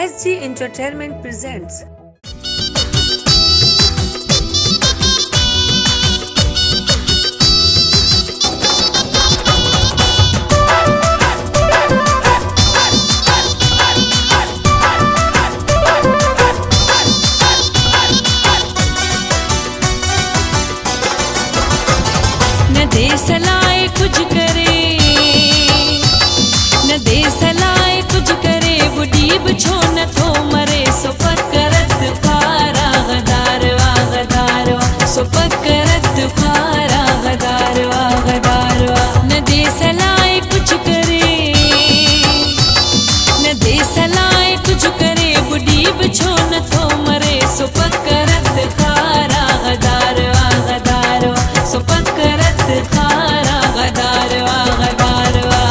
SG Entertainment presents न दे सलाए कुछ करे, न दे सलाए कुछ करे, बुढ़ी बछो न थो मरे, सो पकरत फारा गदारवा गदारवा, सो पकरत फारा गदारवा गदारवा। न दे सलाए कुछ करे, न दे सलाए कुछ करे, बुढ़ी बछो न थो मरे, सो पकरत फारा गदारवा गदारवा, सो पकरत फारा गदारवा गदारवा।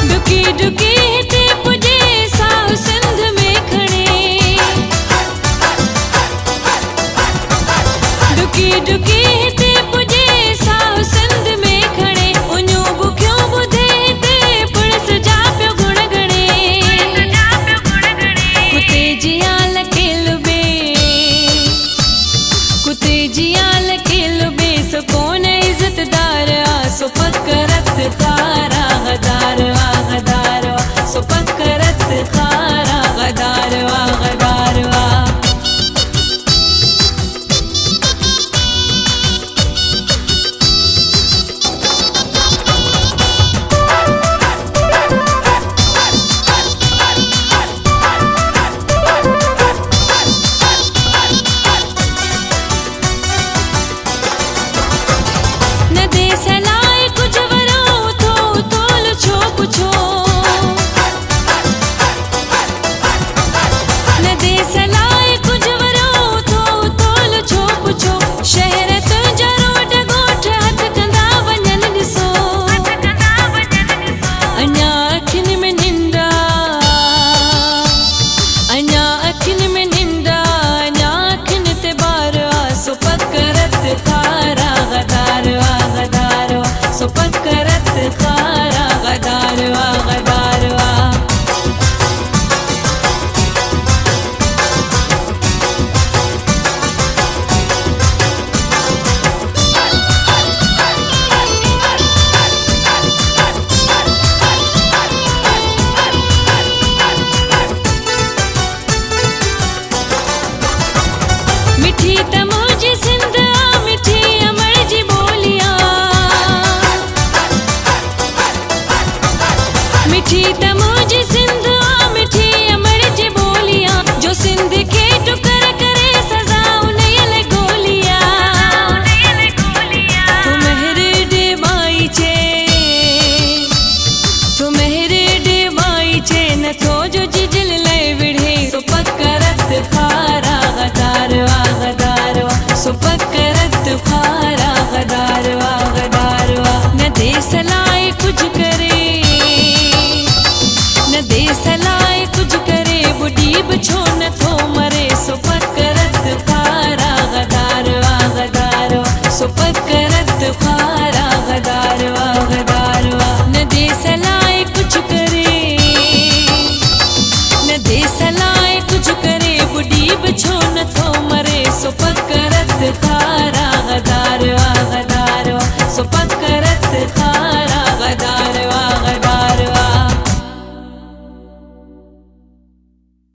डुकी डुकी हिते पुजे साहु सिंध में खड़े, डुकी डुकी हिते पुजे साहु सिंध में खड़े, उन्यूं बुखियों ॿुधे हिते पुलिस जा पियो गुण गणे, कुते जी आल खे लुबे, कुते जी आल खे लुबे, सो कोन इज़तदार आ, सो पकरत फारा गदारवा गदारवा, सो पकरत फारा गदारवा गदारवा। न दे सलाए कुछ वरो थो तोल छो पुछो, न दे सलाए कुछ वरो थो तोल छो पुछो, शहर तुंहिंजा रोड ॻोठ हथ कंदा वञनि ॾिसो, अञा अखियुनि में निंड आ, अञा अखियुनि में निंड आ, अञा अखियुनि ते ॿार आ, सो पकरत फारा गदारवा गदारवा, सो पकरत फारा गदारवा गदारवा। मिठी त मुंहिंजी सिंध आ, मिठी अमर जी ॿोलिया, मिठी त